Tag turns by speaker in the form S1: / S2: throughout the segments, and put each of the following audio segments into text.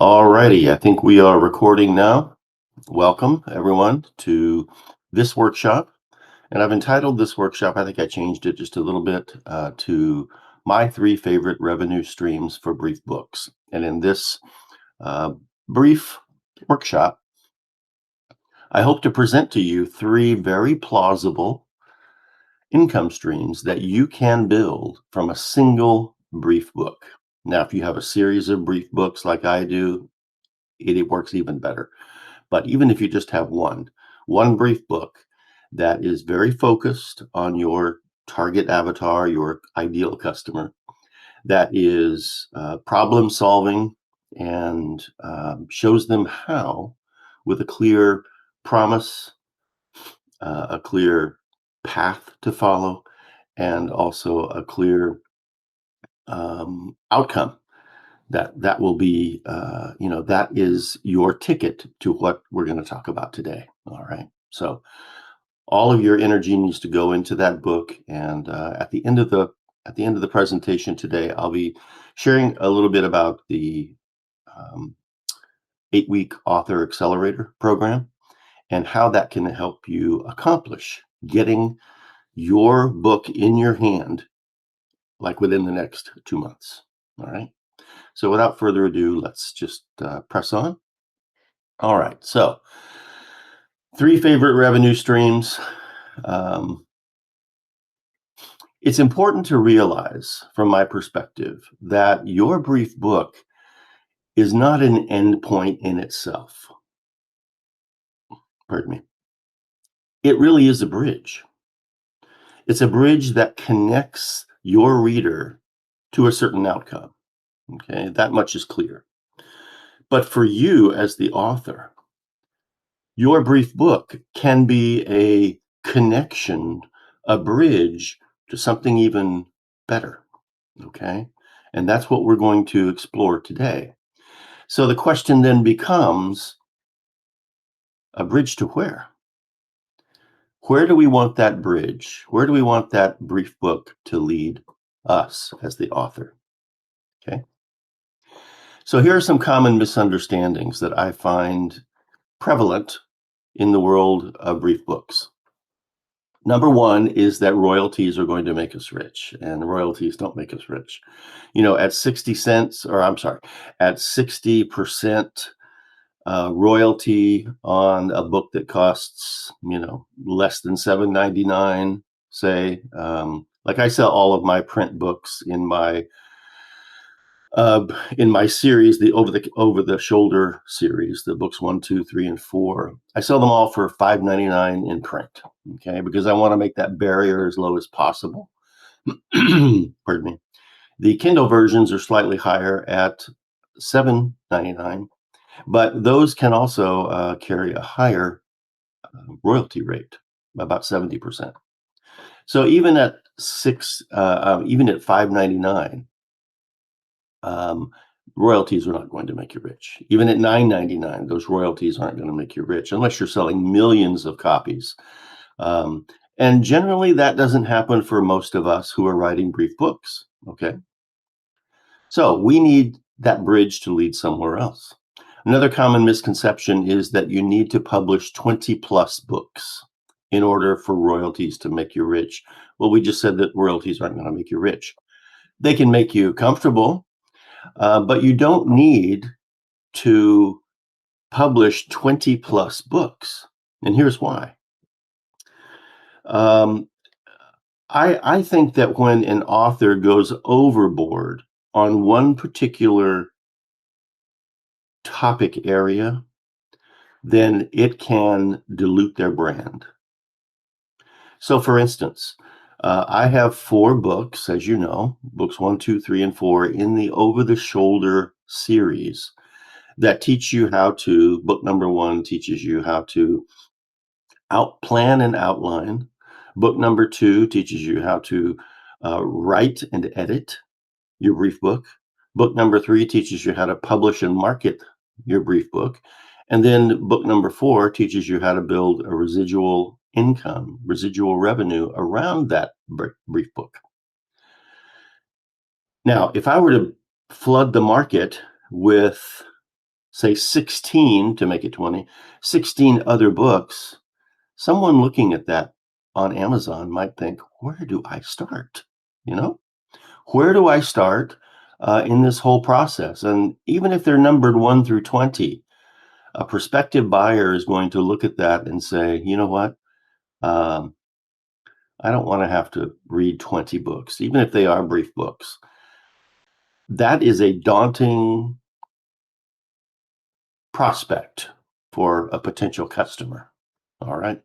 S1: Alrighty, I think we are recording now. Welcome, everyone, to this workshop. And I've entitled this workshop, I think I changed it just a little bit to My Three Favorite Revenue Streams for Brief Books. And in this uh, brief workshop, I hope to present to you three very plausible income streams that you can build from a single brief book. Now, if you have a series of brief books like I do, it works even better. But even if you just have one brief book that is very focused on your target avatar, your ideal customer, that is problem solving and shows them how, with a clear promise, a clear path to follow, and also a clear outcome that will be that is your ticket to what we're going to talk about today. All right, so all of your energy needs to go into that book, and at the end of the presentation today, I'll be sharing a little bit about the um, 8-week author accelerator program and how that can help you accomplish getting your book in your hand like within the next 2 months. All right, so without further ado, let's just press on. All right, so three favorite revenue streams. Um, it's important to realize, from my perspective, that your brief book is not an endpoint in itself. Pardon me. It really is a bridge. It's a bridge that connects your reader to a certain outcome. Okay, that much is clear. But for you as the author, your brief book can be a connection, a bridge to something even better. Okay. And that's what we're going to explore today. So the question then becomes, a bridge to where? Where do we want that bridge? Where do we want that brief book to lead us as the author? Okay. So here are some common misunderstandings that I find prevalent in the world of brief books. Number one is that royalties are going to make us rich, and royalties don't make us rich. At 60 cents, or I'm sorry, at 60% royalty on a book that costs, less than $7.99, say. Like I sell all of my print books in my series, the over the shoulder series, the books 1, 2, 3, and 4. I sell them all for $5.99 in print. Okay, because I want to make that barrier as low as possible. Pardon me. The Kindle versions are slightly higher at $7.99, but those can also carry a higher royalty rate, about 70%. So even at $5.99. Royalties are not going to make you rich. Even at $9.99, those royalties aren't going to make you rich unless you're selling millions of copies. And generally, that doesn't happen for most of us who are writing brief books. Okay. So we need that bridge to lead somewhere else. Another common misconception is that you need to publish 20 plus books in order for royalties to make you rich. Well, we just said that royalties aren't going to make you rich. They can make you comfortable, but you don't need to publish 20 plus books. And here's why. Um, I think that when an author goes overboard on one particular topic area, then it can dilute their brand. So, for instance, I have 4 books, as you know, books 1, 2, 3, and 4 in the Over the Shoulder series that teach you how to. Book number 1 teaches you how to plan and outline. Book number 2 teaches you how to write and edit your brief book. Book number 3 teaches you how to publish and market your brief book. And then book number 4 teaches you how to build a residual income, residual revenue around that brief book. Now, if I were to flood the market with say 16 to make it 20, 16 other books, someone looking at that on Amazon might think, where do I start? You know, where do I start in this whole process? And even if they're numbered 1 through 20, a prospective buyer is going to look at that and say, you know what? Um, I don't want to have to read 20 books, even if they are brief books. That is a daunting prospect for a potential customer. All right.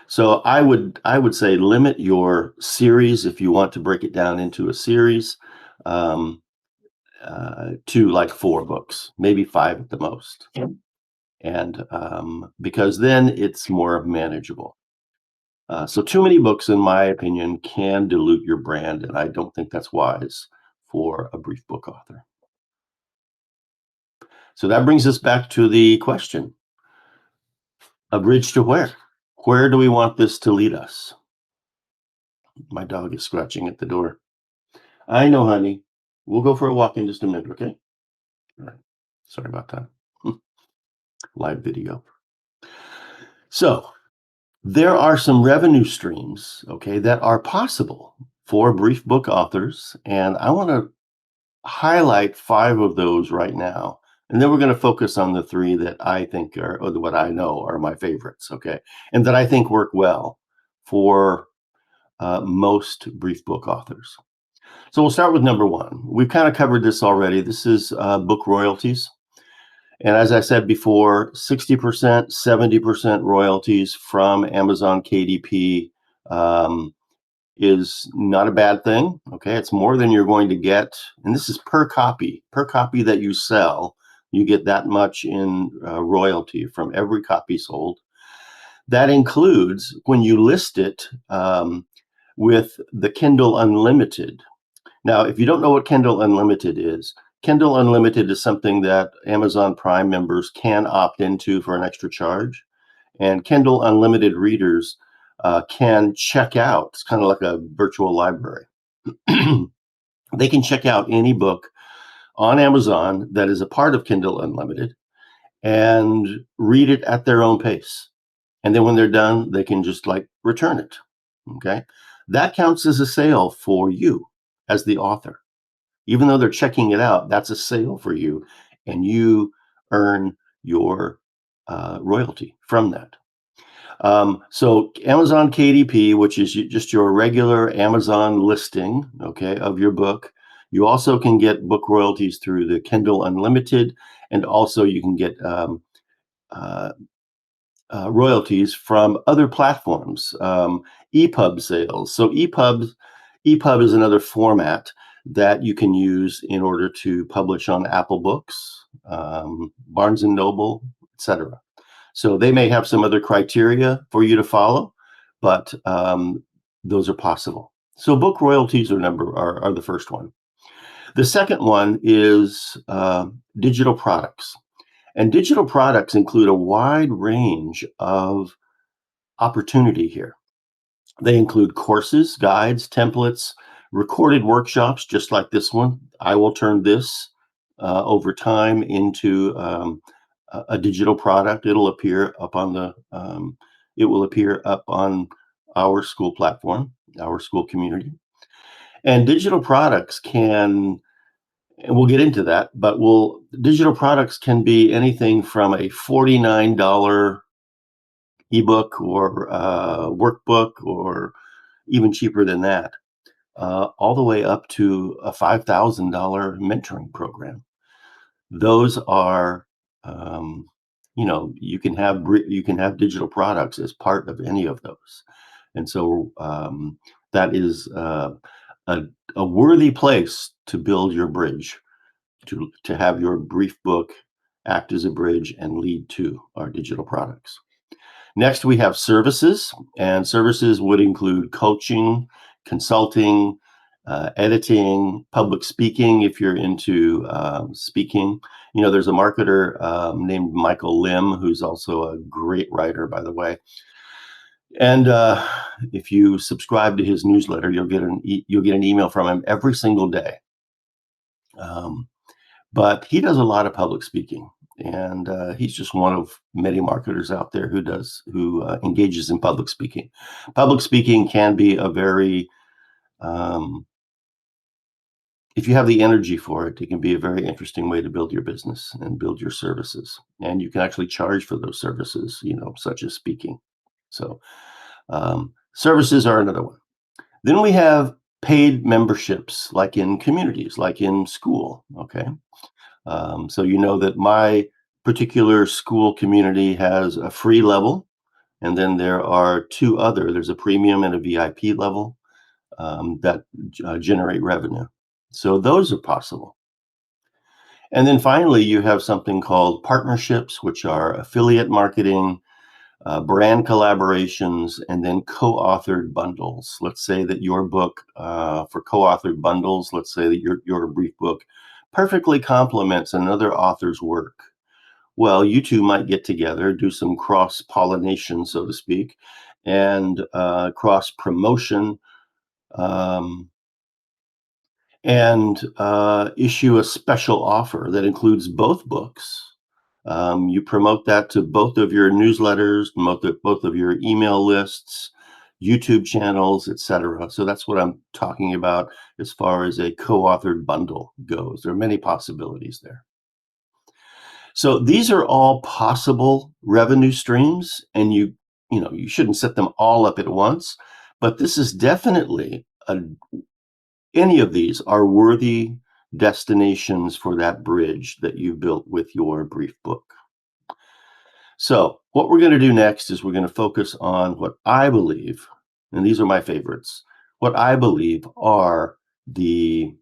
S1: So I would say limit your series if you want to break it down into a series um, to like 4 books, maybe 5 at the most. And because then it's more manageable. So too many books, in my opinion, can dilute your brand, and I don't think that's wise for a brief book author. So that brings us back to the question: a bridge to where? Where do we want this to lead us? My dog is scratching at the door. I know, honey. We'll go for a walk in just a minute, okay? All right. Sorry about that. Live video. So there are some revenue streams, okay, that are possible for brief book authors, and I want to highlight 5 of those right now. And then we're going to focus on the 3 that I think are, or what I know are my favorites, okay, and that I think work well for most brief book authors. So we'll start with number 1. We've kind of covered this already. This is book royalties. And as I said before, 60%, 70% royalties from Amazon KDP is not a bad thing. Okay, it's more than you're going to get. And this is per copy. Per copy that you sell, you get that much in royalty from every copy sold. That includes when you list it with the Kindle Unlimited. Now, if you don't know what Kindle Unlimited is something that Amazon Prime members can opt into for an extra charge. And Kindle Unlimited readers can check out, it's kind of like a virtual library. They can check out any book on Amazon that is a part of Kindle Unlimited and read it at their own pace. And then when they're done, they can just like return it. Okay. That counts as a sale for you as the author. Even though they're checking it out, that's a sale for you, and you earn your royalty from that. So Amazon KDP, which is just your regular Amazon listing, okay, of your book. You also can get book royalties through the Kindle Unlimited, and also you can get uh, royalties from other platforms, EPUB sales. So EPUB is another format that you can use in order to publish on Apple Books, Barnes and Noble, etc. So they may have some other criteria for you to follow, but those are possible. So book royalties are the first one. The second one is digital products. And digital products include a wide range of opportunity here. They include courses, guides, templates, recorded workshops, just like this one. I will turn this over time into a digital product. It'll appear up on it will appear up on our school platform, our school community. And digital products can, and we'll get into that, but digital products can be anything from a $49 ebook or workbook, or even cheaper than that, all the way up to a $5,000 mentoring program. Those are, you can have digital products as part of any of those, and so that is a worthy place to build your bridge, to have your brief book act as a bridge and lead to our digital products. Next, we have services, and services would include coaching, consulting, editing, public speaking, if you're into speaking. There's a marketer named Michael Lim, who's also a great writer, by the way. And if you subscribe to his newsletter, you'll get an email from him every single day. But he does a lot of public speaking, and he's just one of many marketers out there who engages in public speaking. Public speaking can be a very um, if you have the energy for it, it can be a very interesting way to build your business and build your services. And you can actually charge for those services, such as speaking. So, services are another one. Then we have paid memberships, like in communities, like in school. Okay. So, you know that my particular school community has a free level, and then there's a premium and a VIP level that generate revenue. So, those are possible. And then finally, you have something called partnerships, which are affiliate marketing, brand collaborations, and then co-authored bundles. Let's say that your book, for co-authored bundles, let's say that your brief book perfectly complements another author's work. Well, you two might get together, do some cross pollination, so to speak, and cross promotion. Um, and issue a special offer that includes both books. You promote that to both of your newsletters, both of your email lists, YouTube channels, etc. So that's what I'm talking about as far as a co-authored bundle goes. There are many possibilities there. So these are all possible revenue streams, and you shouldn't set them all up at once, but this is definitely any of these are worthy destinations for that bridge that you built with your brief book. So, what we're going to do next is we're going to focus on what I believe, and these are my favorites, what I believe are the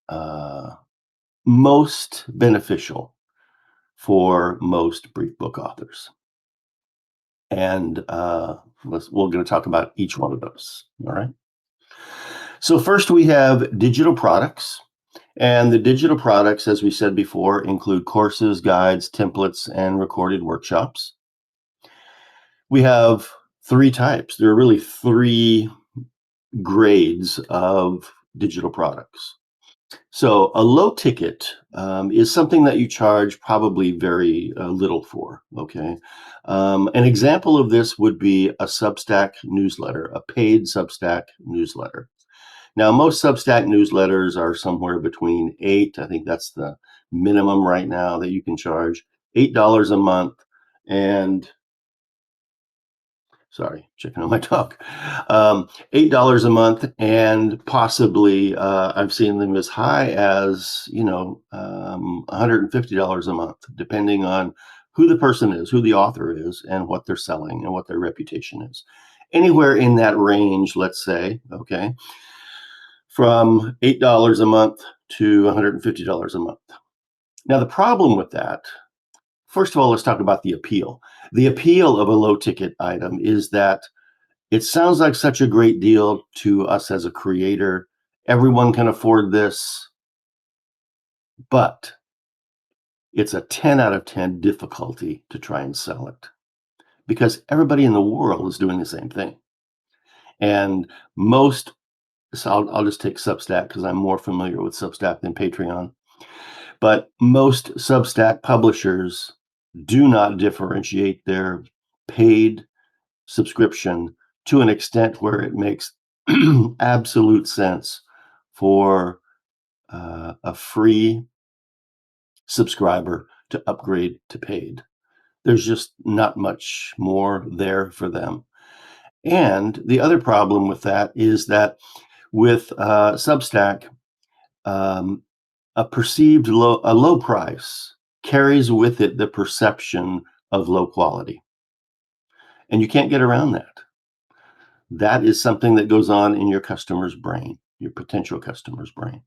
S1: uh, most beneficial for most brief book authors. And we're going to talk about each one of those. All right. So, first we have digital products. And the digital products, as we said before, include courses, guides, templates, and recorded workshops. We have three types. There are really three grades of digital products. So a low ticket is something that you charge probably very little for. Okay. An example of this would be a Substack newsletter, a paid Substack newsletter. Now, most Substack newsletters are somewhere between I think that's the minimum right now that you can charge, $8 a month. And sorry, checking on my dog. $8 a month, and possibly I've seen them as high as $150 a month, depending on who the person is, who the author is, and what they're selling and what their reputation is. Anywhere in that range, let's say, okay, from $8 a month to $150 a month. Now, the problem with that, first of all, let's talk about the appeal. The appeal of a low ticket item is that it sounds like such a great deal to us as a creator. Everyone can afford this, but it's a 10 out of 10 difficulty to try and sell it because everybody in the world is doing the same thing. And I'll just take Substack because I'm more familiar with Substack than Patreon. But most Substack publishers do not differentiate their paid subscription to an extent where it makes absolute sense for a free subscriber to upgrade to paid. There's just not much more there for them. And the other problem with that is that with Substack, um, a low price carries with it the perception of low quality, and you can't get around that. That is something that goes on in your customer's brain, your potential customer's brain.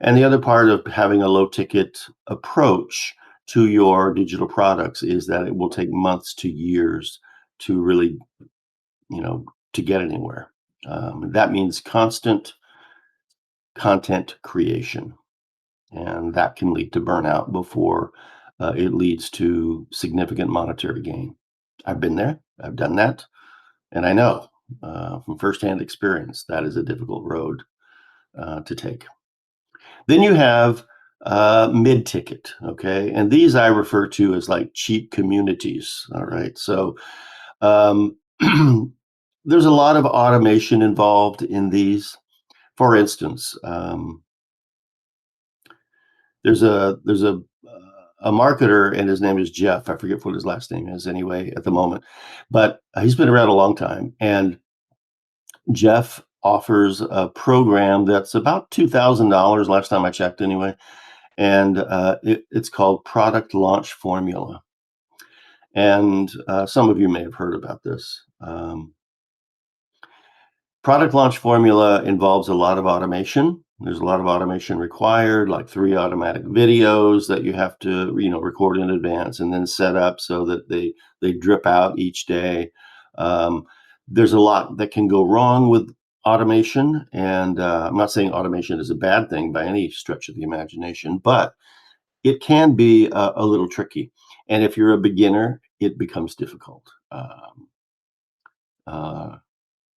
S1: And the other part of having a low ticket approach to your digital products is that it will take months to years to really, to get anywhere. That means constant content creation, and that can lead to burnout before it leads to significant monetary gain. I've been there, I've done that, and I know from firsthand experience that is a difficult road to take. Then you have mid-ticket, okay? And these I refer to as like cheap communities, all right? So um, there's a lot of automation involved in these. For instance, there's a marketer, and his name is Jeff. I forget what his last name is anyway at the moment, but he's been around a long time. And Jeff offers a program that's about $2,000 last time I checked, anyway, and it's called Product Launch Formula. And some of you may have heard about this. Product Launch Formula involves a lot of automation. There's a lot of automation required, like 3 automatic videos that you have to, record in advance and then set up so that they drip out each day. Um, there's a lot that can go wrong with automation, and I'm not saying automation is a bad thing by any stretch of the imagination, but it can be a little tricky. And if you're a beginner, it becomes difficult. Uh,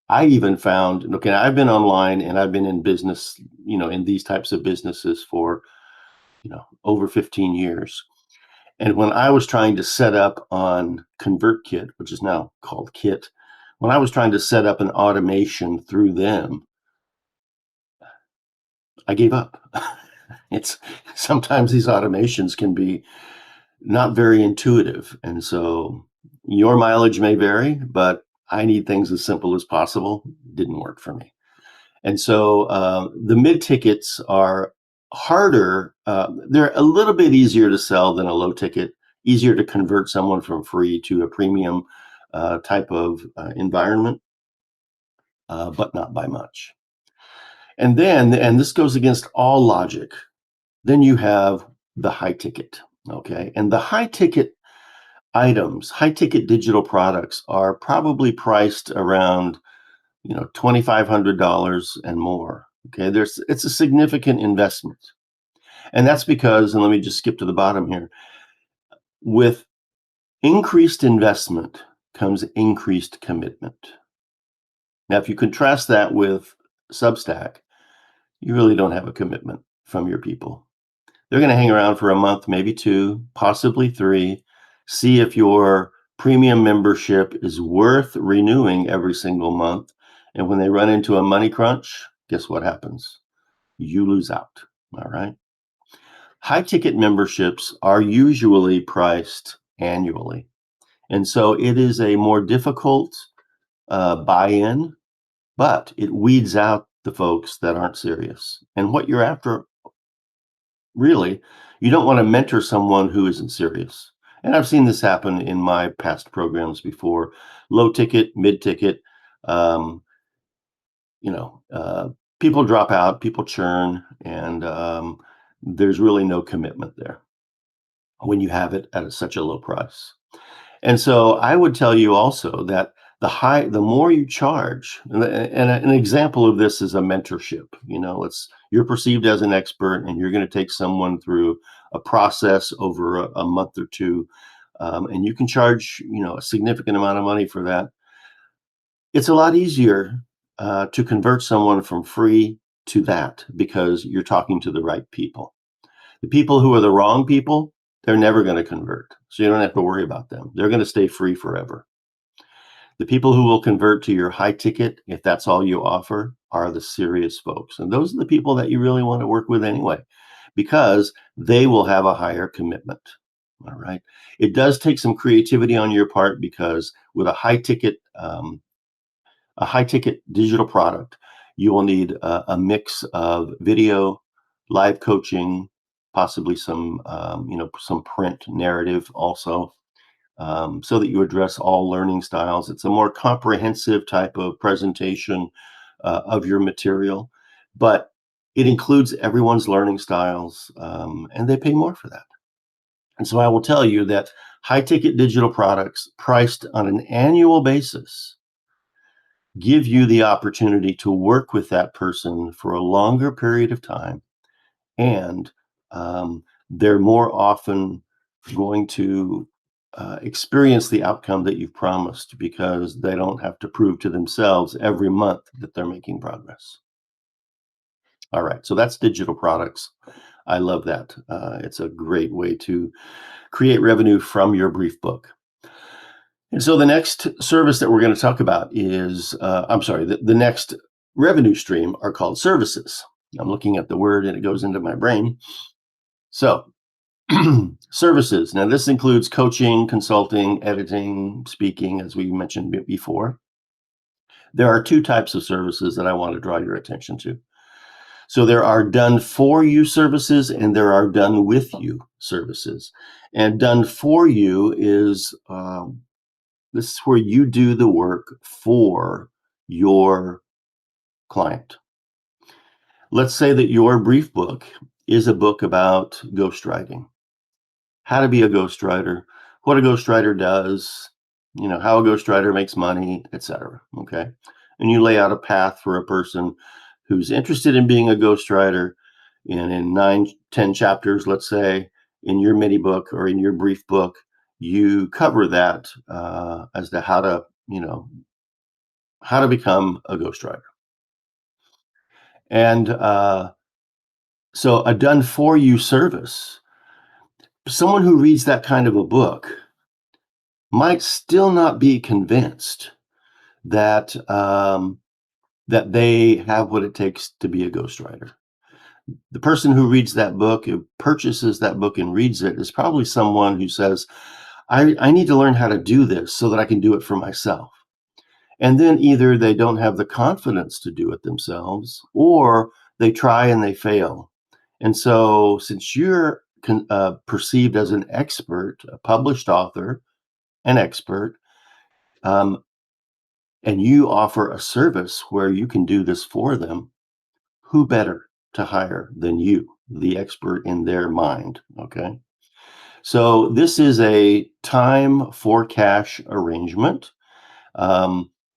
S1: I even found, okay, I've been online and I've been in business, in these types of businesses for, over 15 years. And when I was trying to set up on ConvertKit, which is now called Kit, when I was trying to set up an automation through them, I gave up. It's sometimes these automations can be not very intuitive. And so your mileage may vary, but I need things as simple as possible. Didn't work for me. And so the mid tickets are harder. They're a little bit easier to sell than a low ticket, easier to convert someone from free to a premium type of environment, but not by much. And this goes against all logic. Then you have the high ticket. Okay. And the high ticket items, high ticket digital products are probably priced around, $2,500 and more. Okay. It's a significant investment. And that's because, and let me just skip to the bottom here, with increased investment comes increased commitment. Now, if you contrast that with Substack, you really don't have a commitment from your people. They're going to hang around for a month, maybe 2, possibly 3, see if your premium membership is worth renewing every single month. And when they run into a money crunch, guess what happens? You lose out. All right. High ticket memberships are usually priced annually. And so it is a more difficult buy in, but it weeds out the folks that aren't serious. And what you're after, really, you don't want to mentor someone who isn't serious. And I've seen this happen in my past programs before. Low ticket, mid ticket, um, you know, uh, people drop out, people churn, and there's really no commitment there when you have it at such a low price. And so I would tell you also that the more you charge, and an example of this is a mentorship. You're perceived as an expert, and you're going to take someone through a process over a month or two, and you can charge a significant amount of money for that. It's a lot easier to convert someone from free to that because you're talking to the right people. The people who are the wrong people, they're never going to convert. So you don't have to worry about them. They're going to stay free forever. The people who will convert to your high ticket, if that's all you offer, are the serious folks. And those are the people that you really want to work with anyway, because they will have a higher commitment. All right. It does take some creativity on your part because with a high ticket digital product, you will need a mix of video, live coaching, possibly some print narrative also, so that you address all learning styles. It's a more comprehensive type of presentation of your material, but it includes everyone's learning styles, and they pay more for that. And so I will tell you that high ticket digital products priced on an annual basis give you the opportunity to work with that person for a longer period of time. And they're more often going to experience the outcome that you've promised because they don't have to prove to themselves every month that they're making progress. All right, so that's digital products. I love that. It's a great way to create revenue from your brief book. And so the next service that we're going to talk about is, I'm sorry, the next revenue stream are called services. I'm looking at the word and it goes into my brain. So, services. Now, this includes coaching, consulting, editing, speaking, as we mentioned before. There are two types of services that I want to draw your attention to. So there are done for you services and there are done with you services. And done for you is this is where you do the work for your client. Let's say that your brief book is a book about ghostwriting, how to be a ghostwriter, what a ghostwriter does, how a ghostwriter makes money, etc. Okay. And you lay out a path for a person who's interested in being a ghostwriter. And in 9, 10 chapters, let's say, in your mini book or in your brief book, you cover that as to how to become a ghostwriter. And so a done for you service, someone who reads that kind of a book might still not be convinced that that they have what it takes to be a ghostwriter. The person who reads that book, who purchases that book and reads it, is probably someone who says, I need to learn how to do this so that I can do it for myself. And then either they don't have the confidence to do it themselves, or they try and they fail. And so, since you're perceived as an expert, a published author, an expert, um, and you offer a service where you can do this for them, who better to hire than you, the expert in their mind? Okay. So, this is a time for cash arrangement.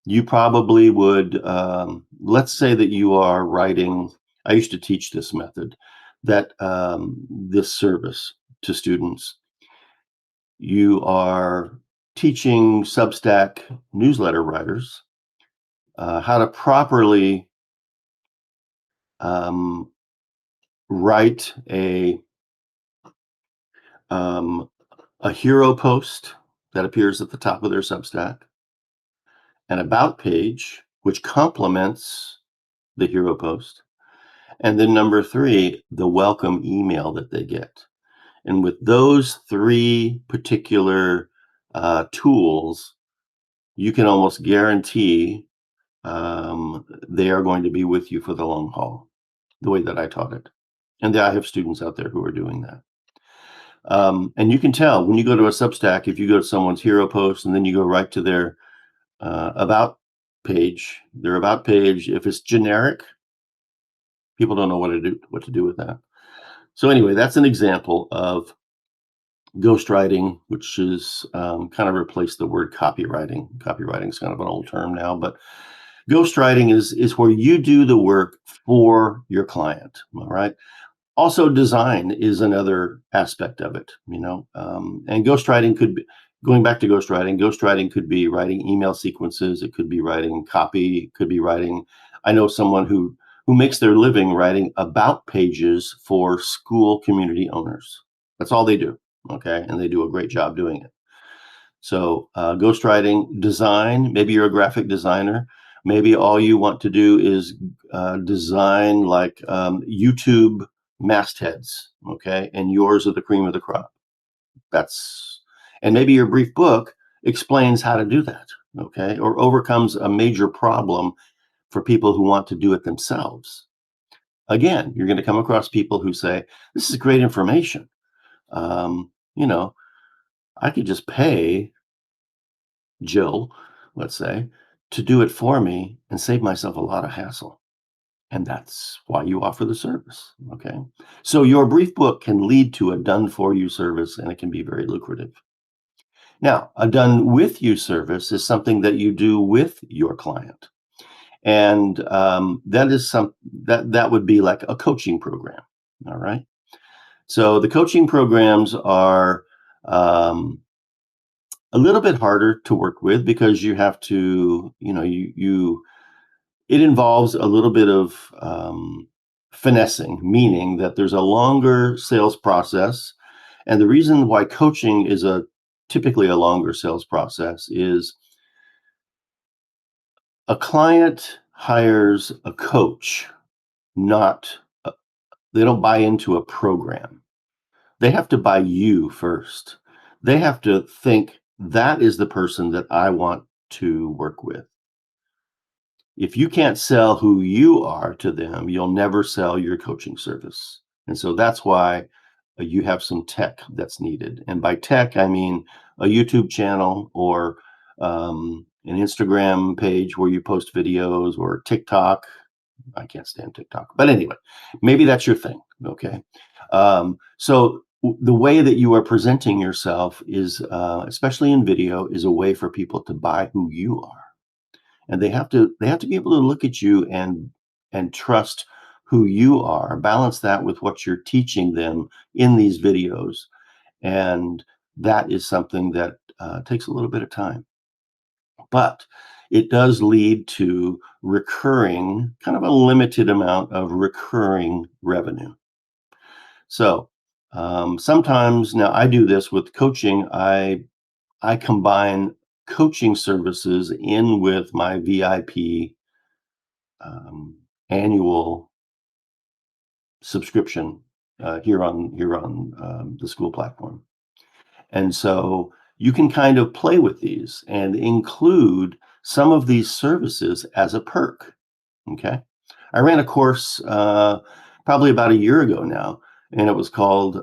S1: You probably would, let's say that you are writing, I used to teach this method, that this service to students. You are teaching Substack newsletter writers how to properly um, write um, a hero post that appears at the top of their Substack, an about page which complements the hero post, and then number 3, the welcome email that they get. And with those 3 particular tools, you can almost guarantee they are going to be with you for the long haul, the way that I taught it. And I have students out there who are doing that. And you can tell when you go to a Substack, if you go to someone's hero post and then you go right to their about page, if it's generic, people don't know what to do with that. So anyway, that's an example of ghostwriting, which is kind of replaced the word copywriting. Copywriting is kind of an old term now, but ghostwriting is where you do the work for your client. All right. Also, design is another aspect of it, and ghostwriting could be, going back to ghostwriting could be writing email sequences. It could be writing copy, it could be writing. I know someone who makes their living writing about pages for school community owners. That's all they do. Okay. And they do a great job doing it. So ghostwriting, design, maybe you're a graphic designer. Maybe all you want to do is design like YouTube mastheads, okay? And yours are the cream of the crop. And maybe your brief book explains how to do that, okay? Or overcomes a major problem for people who want to do it themselves. Again, you're going to come across people who say, this is great information. You know, I could just pay Jill, let's say, to do it for me and save myself a lot of hassle. And that's why you offer the service. Okay. So your brief book can lead to a done for you service and it can be very lucrative. Now, a done with you service is something that you do with your client. And that would be like a coaching program. All right. So the coaching programs are a little bit harder to work with because you have to, it involves a little bit of finessing, meaning that there's a longer sales process. And the reason why coaching is typically a longer sales process is a client hires a coach, not they don't buy into a program. They have to buy you first. They have to think that is the person that I want to work with. If you can't sell who you are to them, you'll never sell your coaching service. And so that's why you have some tech that's needed. And by tech, I mean a YouTube channel or an Instagram page where you post videos, or TikTok. I can't stand TikTok. But anyway, maybe that's your thing. Okay. The way that you are presenting yourself is, especially in video, is a way for people to buy who you are. And they have to be able to look at you and trust who you are, balance that with what you're teaching them in these videos. And that is something that takes a little bit of time, but it does lead to recurring, kind of a limited amount of recurring revenue. So sometimes, now I do this with coaching. I combine coaching services in with my VIP annual subscription here on the Skool platform. And so you can kind of play with these and include some of these services as a perk. Okay. I ran a course probably about a year ago now, and it was called,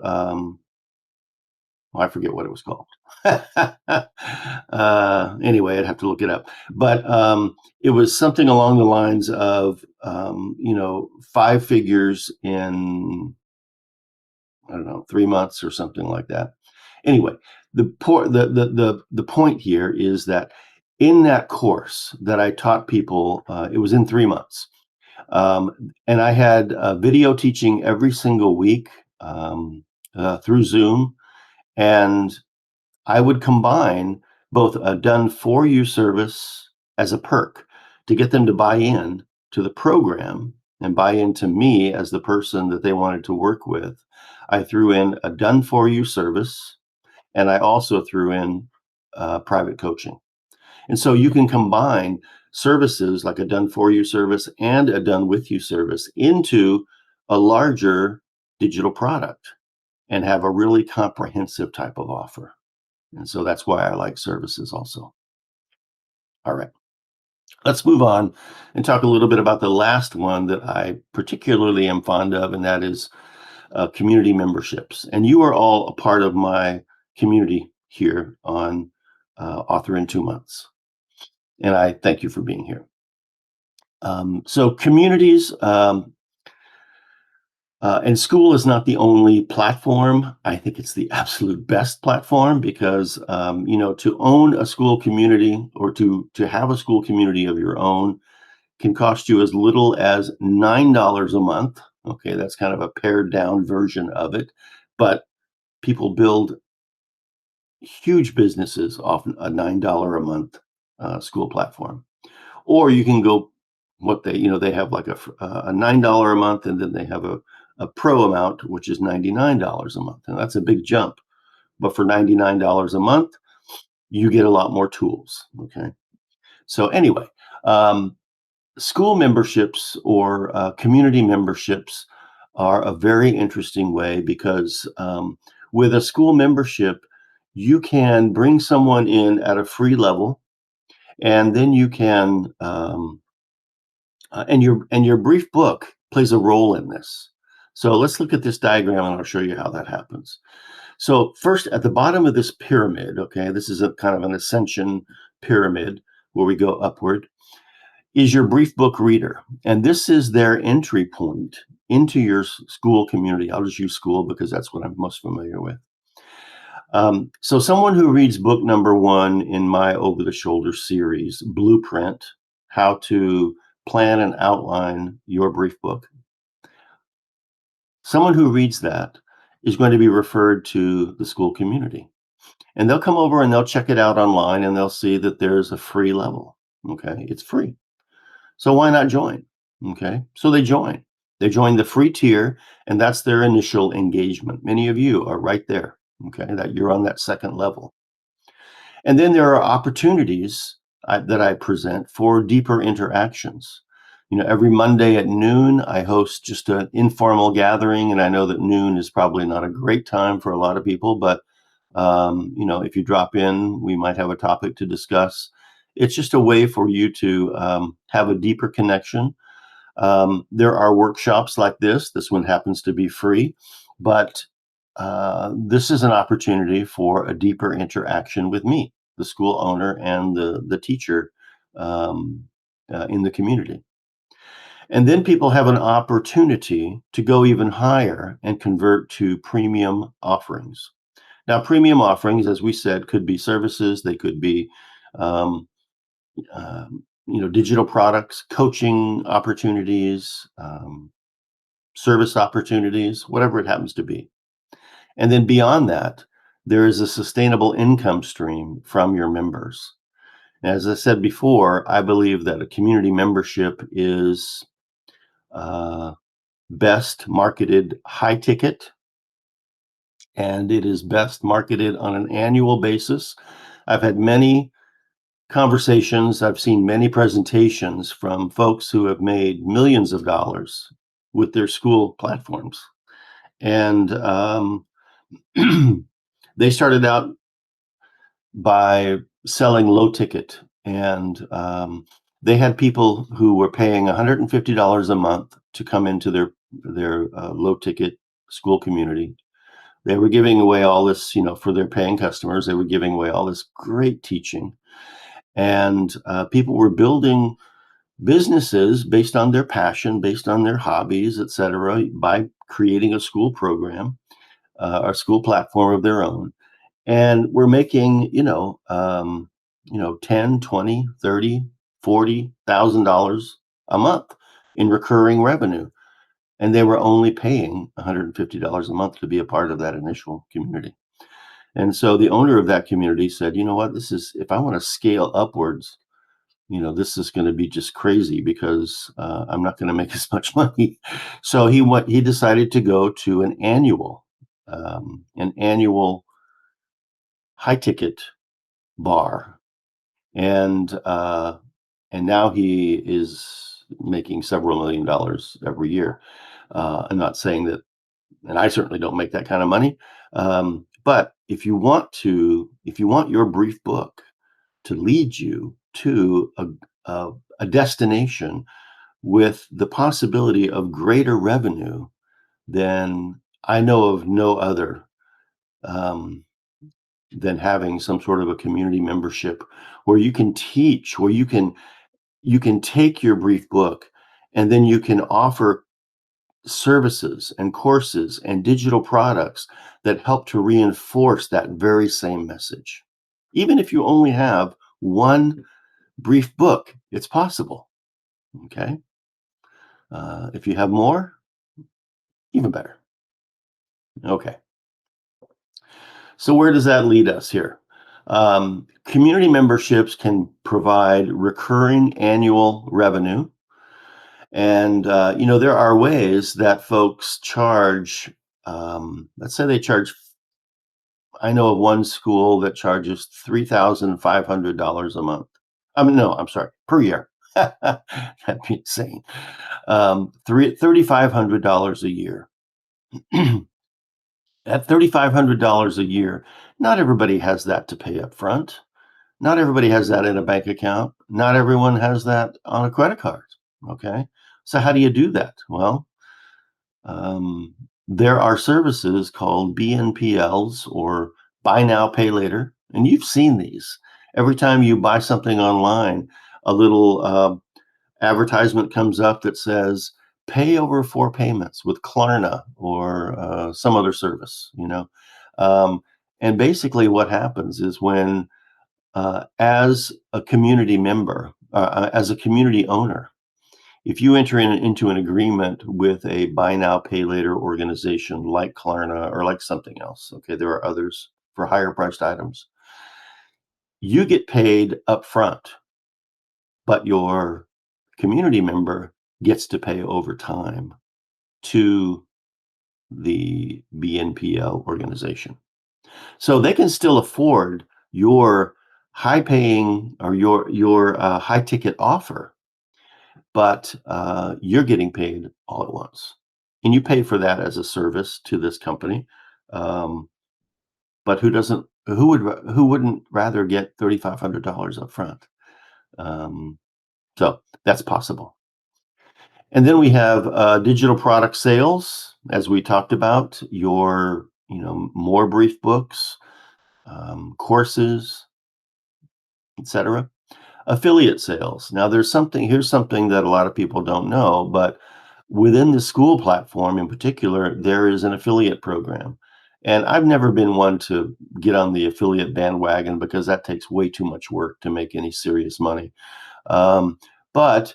S1: I forget what it was called. Anyway, I'd have to look it up. But it was something along the lines of, 5 figures in, I don't know, 3 months or something like that. Anyway, the point here is that in that course that I taught people, it was in 3 months. And I had video teaching every single week through Zoom. And I would combine both a done for you service as a perk to get them to buy in to the program and buy into me as the person that they wanted to work with. I threw in a done for you service, and I also threw in private coaching. And so you can combine services like a done for you service and a done with you service into a larger digital product and have a really comprehensive type of offer. And so that's why I like services also. All right. Let's move on and talk a little bit about the last one that I particularly am fond of, and that is community memberships. And you are all a part of my community here on Author in 2 Months. And I thank you for being here. So communities, and Skool is not the only platform. I think it's the absolute best platform because, to own a Skool community or to have a Skool community of your own can cost you as little as $9 a month. Okay, that's kind of a pared down version of it, but people build huge businesses off a $9 a month Skool platform. Or you can go they have like a $9 a month, and then they have a pro amount, which is $99 a month. And that's a big jump. But for $99 a month, you get a lot more tools. Okay. So anyway, Skool memberships or community memberships are a very interesting way because with a Skool membership, you can bring someone in at a free level, and then you can and your brief book plays a role in this. So let's look at this diagram, and I'll show you how that happens. So first, at the bottom of this pyramid, okay, this is a kind of an ascension pyramid where we go upward, is your brief book reader. And this is their entry point into your Skool community. I'll just use Skool because that's what I'm most familiar with. So someone who reads book number 1 in my over-the-shoulder series, Blueprint, How to Plan and Outline Your Brief Book. Someone who reads that is going to be referred to the Skool community. And they'll come over and they'll check it out online, and they'll see that there's a free level. Okay, it's free. So why not join? Okay, so they join. They join the free tier, and that's their initial engagement. Many of you are right there, okay, that you're on that second level. And then there are opportunities that I present for deeper interactions. Every Monday at noon, I host just an informal gathering, and I know that noon is probably not a great time for a lot of people, but if you drop in, we might have a topic to discuss. It's just a way for you to have a deeper connection. There are workshops like this. This one happens to be free, but this is an opportunity for a deeper interaction with me, the school owner, and the teacher um, in the community. And then people have an opportunity to go even higher and convert to premium offerings. Now, premium offerings, as we said, could be services, they could be um, digital products, coaching opportunities, service opportunities, whatever it happens to be. And then beyond that, there is a sustainable income stream from your members. As I said before, I believe that a community membership is uh, best marketed high ticket, and it is best marketed on an annual basis. I've had many conversations, I've seen many presentations from folks who have made millions of dollars with their school platforms. And they started out by selling low ticket, and they had people who were paying $150 a month to come into their low ticket school community. They were giving away all this, for their paying customers. They were giving away all this great teaching, and people were building businesses based on their passion, based on their hobbies, etc., by creating a school program, a school platform of their own. And we're making 10, 20, 30, $40,000 a month in recurring revenue, and they were only paying $150 a month to be a part of that initial community. And so the owner of that community said, you know what, this is, if I want to scale upwards, this is going to be just crazy, because I'm not going to make as much money. So he decided to go to an annual high ticket bar, and now he is making several $1 million every year. I'm not saying that, and I certainly don't make that kind of money. But if you want your brief book to lead you to a destination with the possibility of greater revenue, then I know of no other um, than having some sort of a community membership where you can teach, where you can take your brief book, and then you can offer services and courses and digital products that help to reinforce that very same message. Even if you only have one brief book, it's possible. Okay. If you have more, even better. Okay. So where does that lead us here? Community memberships can provide recurring annual revenue. And, there are ways that folks charge. Let's say they charge, I know of one school that charges $3,500 a month. No, I'm sorry, per year. That'd be insane. $3,500 a year. At $3,500 a year, not everybody has that to pay up front. Not everybody has that in a bank account. Not everyone has that on a credit card. Okay. So how do you do that? Well, um, there are services called BNPLs, or buy now, pay later. And you've seen these. Every time you buy something online, a little advertisement comes up that says, pay over 4 payments with Klarna or some other service. Um, and basically, what happens is when as a community member, as a community owner, if you enter into an agreement with a buy now, pay later organization like Klarna or like something else, okay, there are others for higher priced items, you get paid up front, but your community member gets to pay over time. to the BNPL organization. So they can still afford your high paying or your high ticket offer, but you're getting paid all at once. And you pay for that as a service to this company. Um, but who wouldn't rather get $3,500 up front? Um, so that's possible. And then we have digital product sales, as we talked about, more brief books, courses, etc. Affiliate sales. Now, here's something that a lot of people don't know, but within the school platform in particular, there is an affiliate program. And I've never been one to get on the affiliate bandwagon because that takes way too much work to make any serious money. Um, but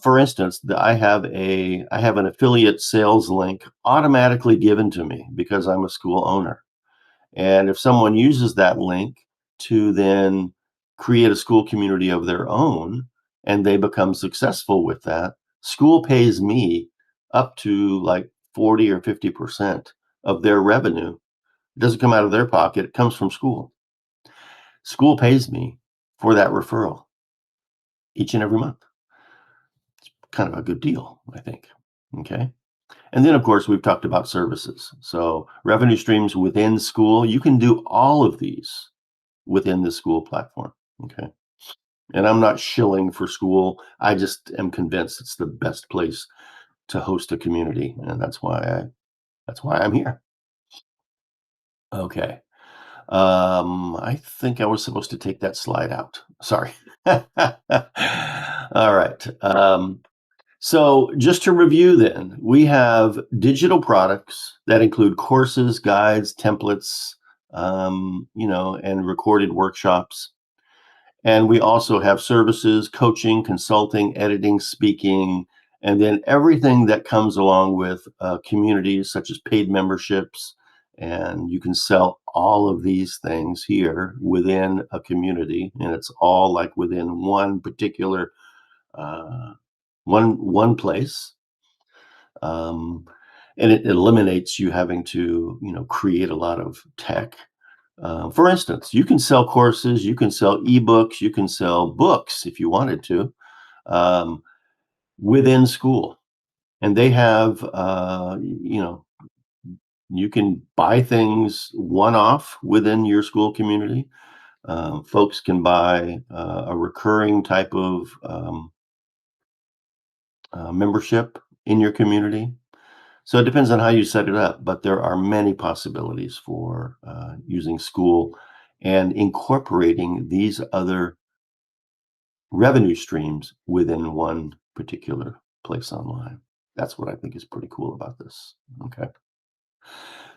S1: for instance, I have an affiliate sales link automatically given to me because I'm a school owner. And if someone uses that link to then create a school community of their own and they become successful with that, school pays me up to like 40 or 50% of their revenue. It doesn't come out of their pocket, it comes from school. School pays me for that referral each and every month. Kind of a good deal, I think. Okay. And then, of course, we've talked about services. So, revenue streams within school, you can do all of these within the school platform. Okay. And I'm not shilling for school. I just am convinced it's the best place to host a community. And that's why I'm here. Okay. I think I was supposed to take that slide out. Sorry. All right. So just to review then, we have digital products that include courses, guides, templates, and recorded workshops. And we also have services, coaching, consulting, editing, speaking, and then everything that comes along with communities such as paid memberships. And you can sell all of these things here within a community, and it's all like within one particular uh, one place. Um, and it eliminates you having to, create a lot of tech. For instance, you can sell courses, you can sell ebooks, you can sell books if you wanted to um, within school. And they have, you can buy things one off within your school community. Folks can buy a recurring type of membership in your community. So it depends on how you set it up, but there are many possibilities for using school and incorporating these other revenue streams within one particular place online. That's what I think is pretty cool about this. Okay.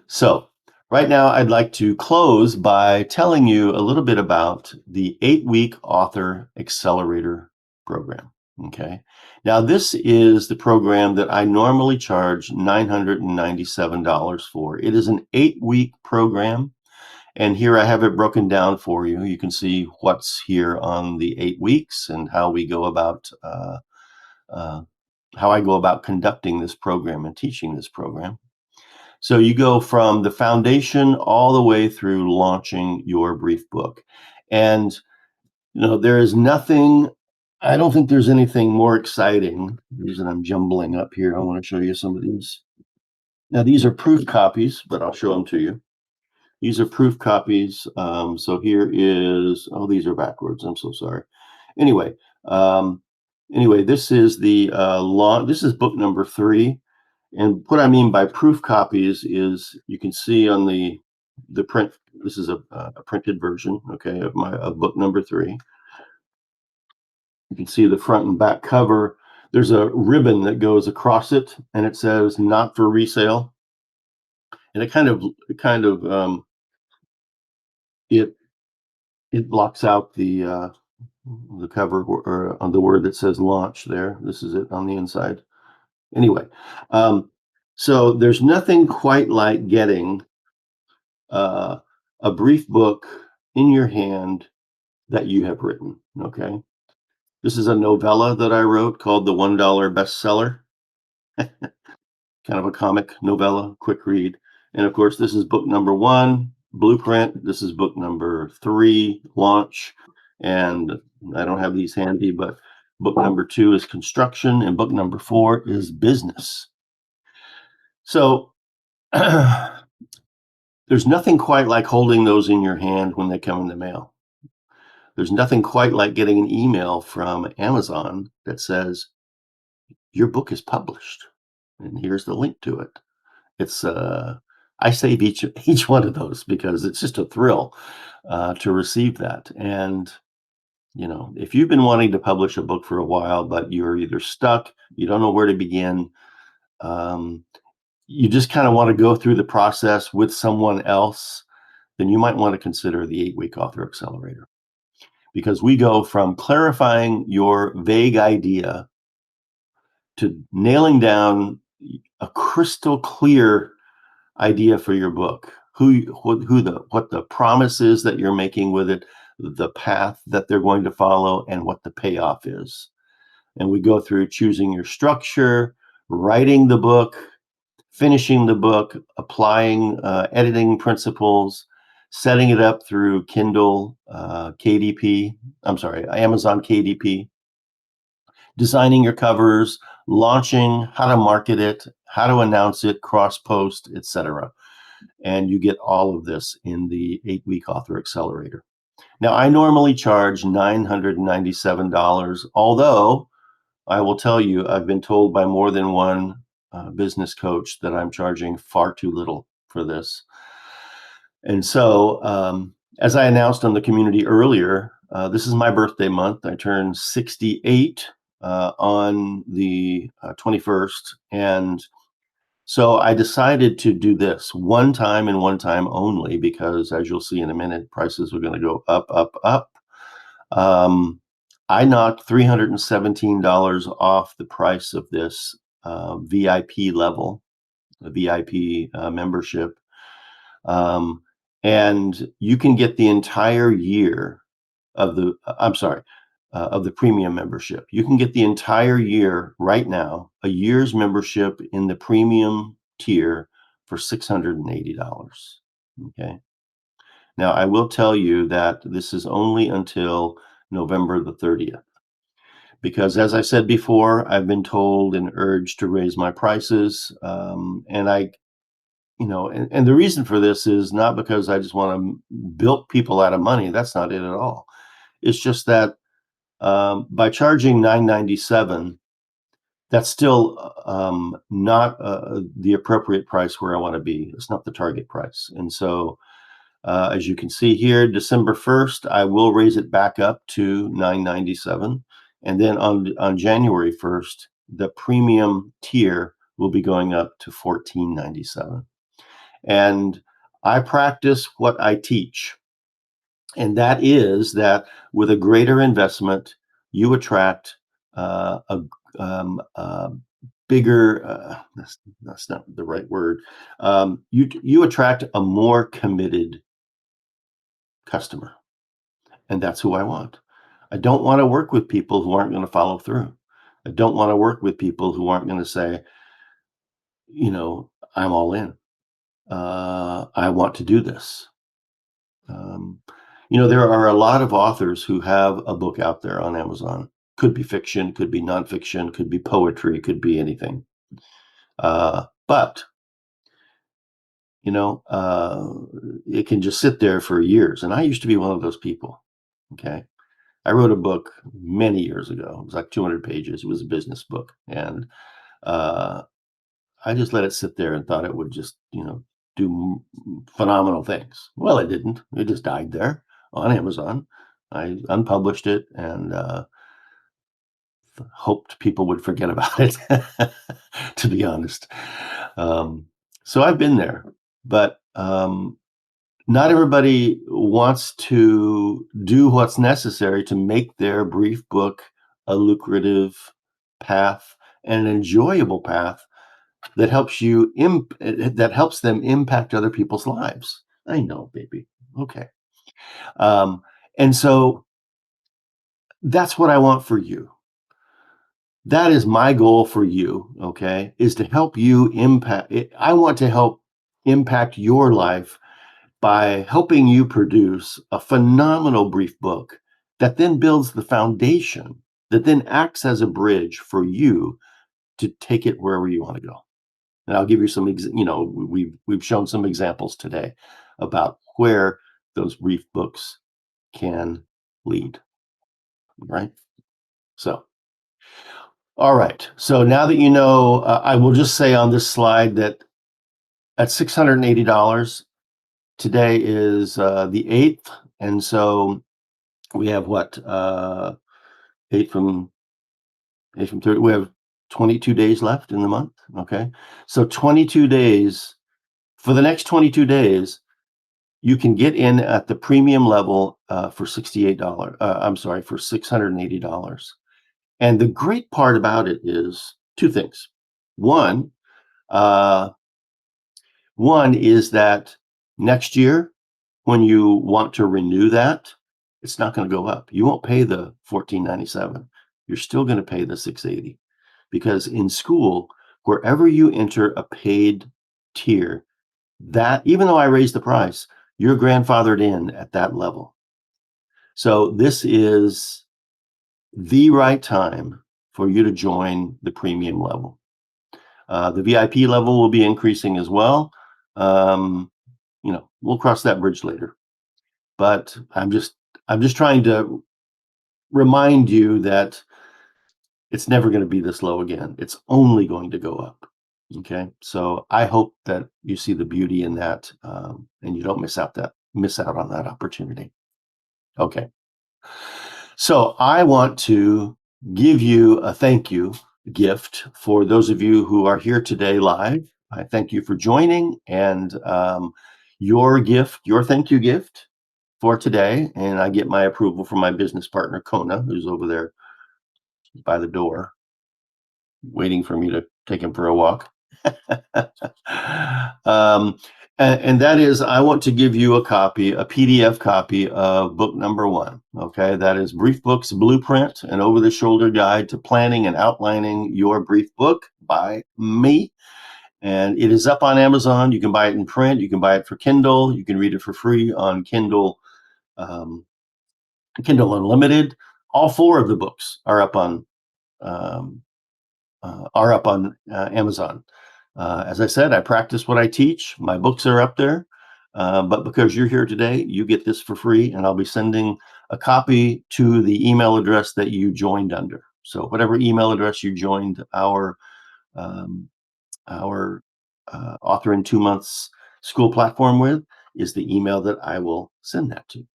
S1: So, right now, I'd like to close by telling you a little bit about the 8-week author accelerator program. Okay. Now, this is the program that I normally charge $997 for. It is an 8-week program. And here I have it broken down for you. You can see what's here on the 8 weeks and how we go about, how I go about conducting this program and teaching this program. So you go from the foundation all the way through launching your brief book. And, there is nothing, I don't think there's anything more exciting. The reason I'm jumbling up here, I want to show you some of these. Now, these are proof copies, but I'll show them to you. These are proof copies. So here is, oh, these are backwards. I'm so sorry. Anyway, this is the this is book number 3. And what I mean by proof copies is you can see on the print. This is a printed version, okay, of book number 3. You can see the front and back cover. There's a ribbon that goes across it, and it says "Not for resale." And it it blocks out the cover or on the word that says "Launch." There, this is it on the inside. Anyway, so there's nothing quite like getting a brief book in your hand that you have written. Okay. This is a novella that I wrote called The $1 Bestseller. kind of a comic novella, quick read. And of course, this is book number 1, Blueprint. This is book number 3, Launch. And I don't have these handy, but book number 2 is Construction, and book number 4 is Business. So there's nothing quite like holding those in your hand when they come in the mail. There's nothing quite like getting an email from Amazon that says, your book is published, and here's the link to it. It's I save each one of those because it's just a thrill to receive that. And if you've been wanting to publish a book for a while, but you're either stuck, you don't know where to begin, um, you just kind of want to go through the process with someone else, then you might want to consider the 8-Week Author Accelerator, because we go from clarifying your vague idea to nailing down a crystal clear idea for your book, what the promise is that you're making with it, the path that they're going to follow, and what the payoff is. And we go through choosing your structure, writing the book, finishing the book, applying editing principles, setting it up through Kindle KDP. I'm sorry, Amazon KDP, designing your covers, launching, how to market it, how to announce it, cross post, etc. And you get all of this in the 8-Week Author Accelerator. Now, I normally charge $997, although I will tell you, I've been told by more than one business coach that I'm charging far too little for this. And so, as I announced on the community earlier, this is my birthday month. I turned 68 on the 21st. And so I decided to do this one time and one time only, because as you'll see in a minute, prices are going to go up, up, up. I knocked $317 off the price of this VIP level, the VIP membership. And you can get the entire year of the, of the premium membership. You can get the entire year right now, a year's membership in the premium tier for $680. Okay. Now, I will tell you that this is only until November the 30th, because as I said before, I've been told and urged to raise my prices. And and the reason for this is not because I just want to bilk people out of money. That's not it at all. It's just that by charging $997, that's still not the appropriate price where I want to be. It's not the target price. And so, as you can see here, December 1st, I will raise it back up to $997. And then on January 1st, the premium tier will be going up to $14.97. And I practice what I teach. And that is that with a greater investment, you attract a bigger, that's not the right word. You attract a more committed customer. And that's who I want. I don't want to work with people who aren't going to follow through. I don't want to work with people who aren't going to say, I'm all in. I want to do this. There are a lot of authors who have a book out there on Amazon. Could be fiction, could be nonfiction, could be poetry, could be anything. But it can just sit there for years. And I used to be one of those people. Okay. I wrote a book many years ago. It was like 200 pages. It was a business book. And I just let it sit there and thought it would just, do phenomenal things. Well, it didn't. It just died there on Amazon. I unpublished it and hoped people would forget about it, to be honest. So I've been there, but not everybody wants to do what's necessary to make their brief book a lucrative path and an enjoyable path that helps that helps them impact other people's lives. I know, baby. Okay. And so that's what I want for you. that is my goal for you, okay, is to help you impact. I want to help impact your life by helping you produce a phenomenal brief book that then builds the foundation that then acts as a bridge for you to take it wherever you want to go. And I'll give you some, we've shown some examples today about where those brief books can lead, right? So, all right. So now that you know, I will just say on this slide that at $680, today is the 8th. And so we have what? 8 from 8 from 30. We have 22 days left in the month. Okay. So 22 days, for the next 22 days, you can get in at the premium level for $68. I'm sorry, for $680. And the great part about it is two things. One, uh, one is that next year, when you want to renew that, it's not going to go up. You won't pay the $14.97. You're still going to pay the $680, because in school, wherever you enter a paid tier, that even though I raised the price, you're grandfathered in at that level. So this is the right time for you to join the premium level. The VIP level will be increasing as well. We'll cross that bridge later. But I'm just trying to remind you that it's never going to be this low again. It's only going to go up. Okay, so I hope that you see the beauty in that, and you don't miss out on that opportunity. Okay, so I want to give you a thank you gift for those of you who are here today live. I thank you for joining, and your thank you gift for today, and I get my approval from my business partner Kona, who's over there by the door, waiting for me to take him for a walk. um, and that is, I want to give you a PDF copy of book number 1. Okay, that is Brief Books Blueprint, an over-the-shoulder guide to planning and outlining your brief book by me. And it is up on Amazon. You can buy it in print. You can buy it for Kindle. You can read it for free on Kindle, Kindle Unlimited. All 4 of the books are up on um, Amazon. As I said, I practice what I teach. My books are up there, but because you're here today, you get this for free, and I'll be sending a copy to the email address that you joined under. So whatever email address you joined our Author in 2 Months school platform with is the email that I will send that to.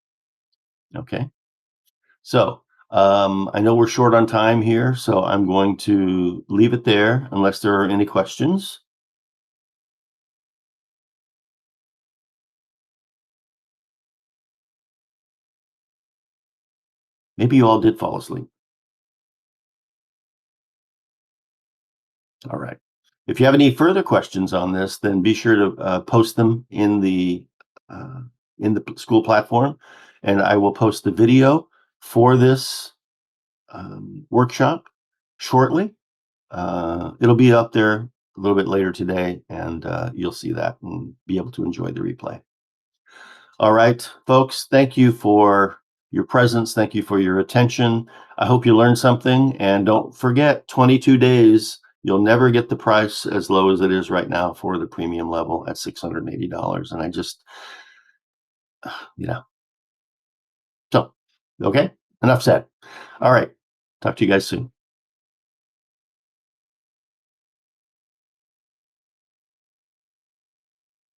S1: Okay. So I know we're short on time here, so I'm going to leave it there unless there are any questions. Maybe you all did fall asleep. All right. If you have any further questions on this, then be sure to post them in the school platform, and I will post the video for this workshop shortly. It'll be up there a little bit later today, and you'll see that and be able to enjoy the replay. All right, folks, thank you for your presence. Thank you for your attention. I hope you learned something. And don't forget, 22 days, you'll never get the price as low as it is right now for the premium level at $680. And I just, so, okay, enough said. All right, talk to you guys soon.